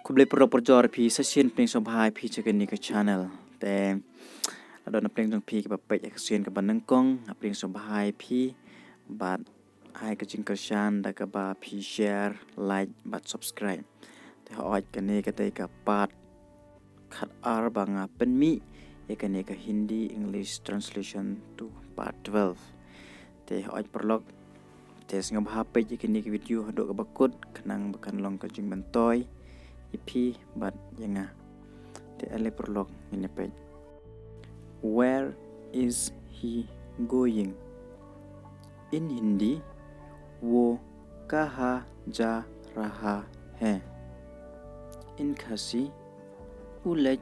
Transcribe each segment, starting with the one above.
คุณเบลประปรจอร์พีเซชินเพลงสบายพีจะกันนี่กับชาแนลแต่เราโดนเพลงตรงพีกับไปเอกเซียนกับบันนังกงเพลงสบายพีบัดให้กับจิงกับชานแต่กับบาพีแชร์ไลค์บัด subscribe แต่ฮอยกันนี่ก็ได้กับปาดขัดอาร์บางเป็นมีเอกนี่กับ Hindi English translation to part 12แต่ฮอยประลอกแต่สงบหาไปเอกนี่กับวิดีโอดอกกับบักกุดขนังบักันลองกับจิงบันต้อยEP but jaunga the ele prolog ini page. Where is he going? In Hindi वो कहाँ जा रहा है? In khasi उलझ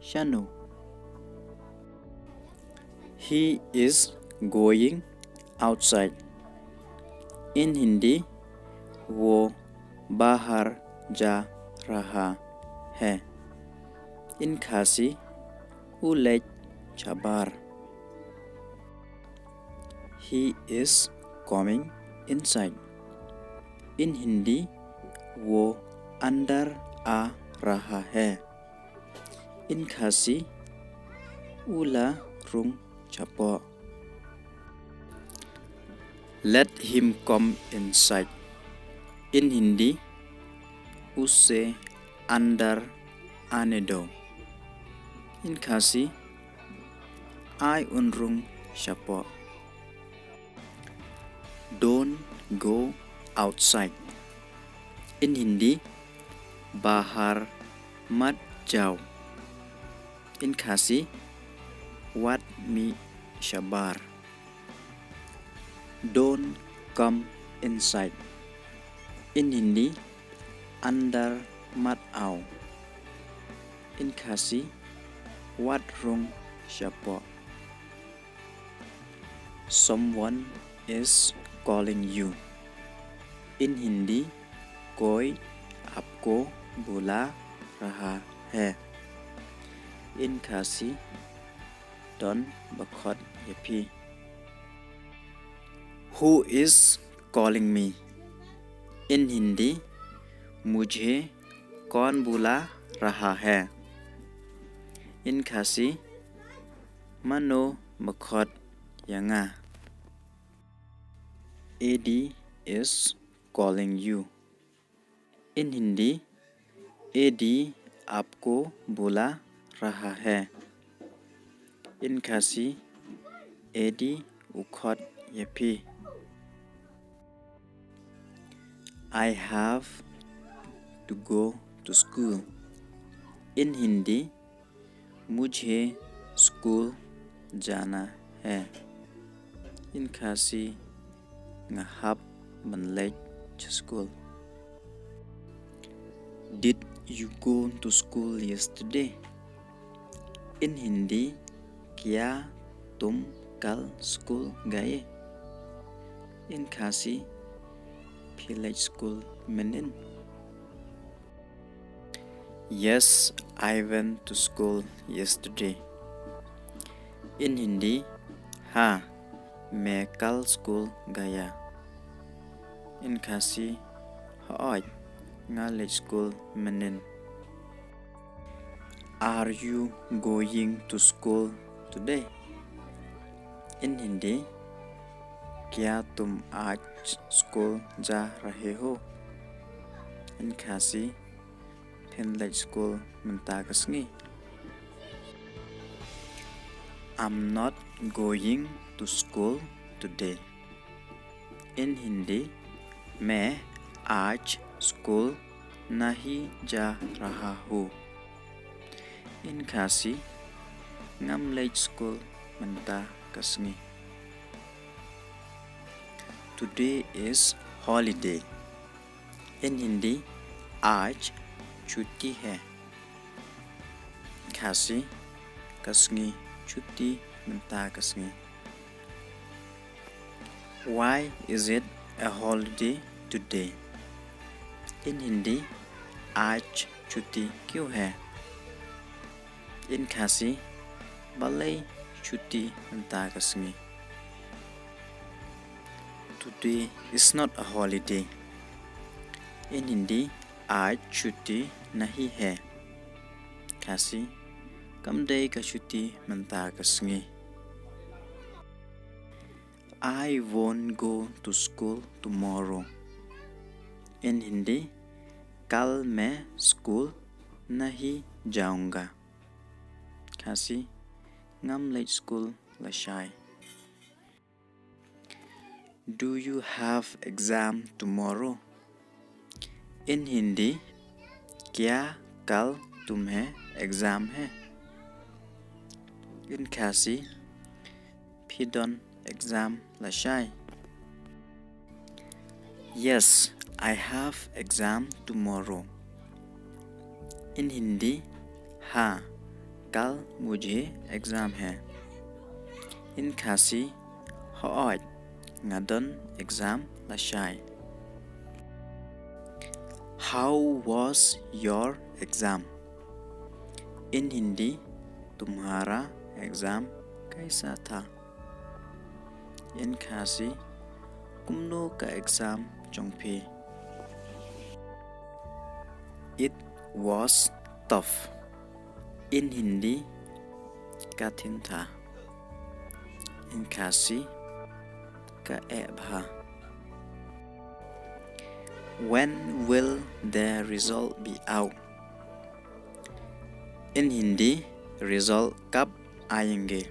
shano. He is going outside. In Hindi वो बाहर जा raha hai. In khasi leit shabar. He is coming inside. In Hindi wo andar uh raha hai. In khasi rung shapoh. Let him come inside. In Hindi उसे अंदर आने दो. In khasi I rung shapoh. Don't go outside. In Hindi बाहर मत जाओ. In khasi wat mi shabar. Don't come inside. In Hindi Andar mat ao. In khasi wat rung shapoh. Someone is calling you. In Hindi कोई आपको बुला रहा है. In khasi don khot yapi. Who is calling me? In Hindi मुझे कौन बुला रहा है. In khasi Mano khot jaunga. AD is calling you. In Hindi AD aapko bula raha hai. In khasi AD khot yapi. I have to go to school. In Hindi मुझे school जाना है. In khasi ngahap balei school. Did you go to school yesterday? In Hindi क्या तुम कल school गए. In khasi balei school mynnin. Yes, I went to school yesterday. In Hindi हाँ मैं कल स्कूल गया. In khasi Haoid leit skul mynnin. Are you going to school today? In Hindi क्या तुम आज स्कूल जा रहे हो. In khasi Phin leit skul mynta sngi. I'm not going to school today. In Hindi मैं आज school नहीं जा रहा हूँ. In khasi Ngam leit skul mynta sngi. Today is holiday. In Hindi आज chutti है. Khasi sngi chutti mynta sngi. Why is it a holiday today? In Hindi आज chutti क्यों है. In khasi balei chutti mynta sngi. Today is not a holiday. In Hindi आज छुट्टी नहीं है khasi kam day ka shuti mynta ka sngi I won't go to school tomorrow in Hindi कल मैं school नहीं जाऊंगा khasi ngam leit skul lashai Do you have exam tomorrow in Hindi क्या कल तुम्हें एग्जाम है in khasi pidon exam lashai Yes I have exam tomorrow in Hindi हाँ कल मुझे एग्जाम है in khasi Haoid ngadon exam lashai How was your exam in Hindi तुम्हारा exam कैसा था in khasi kumno ka exam chongphi It was tough in Hindi katin tha in khasi ka ebha When will the result be out in Hindi result kab आएंगे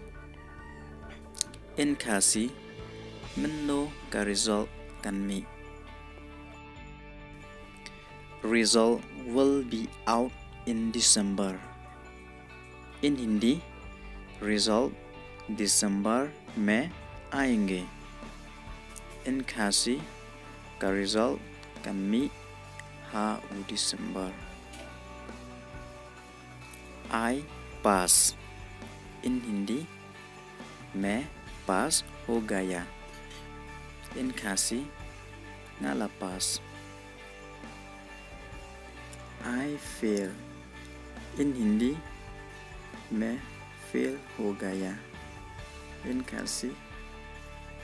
in khasi Mano ka result kanmi Result will be out in December in Hindi result December में आएंगे in khasi का result kanmi ha u December I pass in Hindi मैं पास हो गया in khasi ngala pass I fail in Hindi मैं fail हो गया in khasi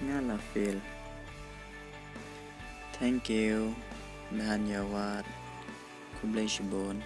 ngala fail Thank you धन्यवाद खुबले शिबोन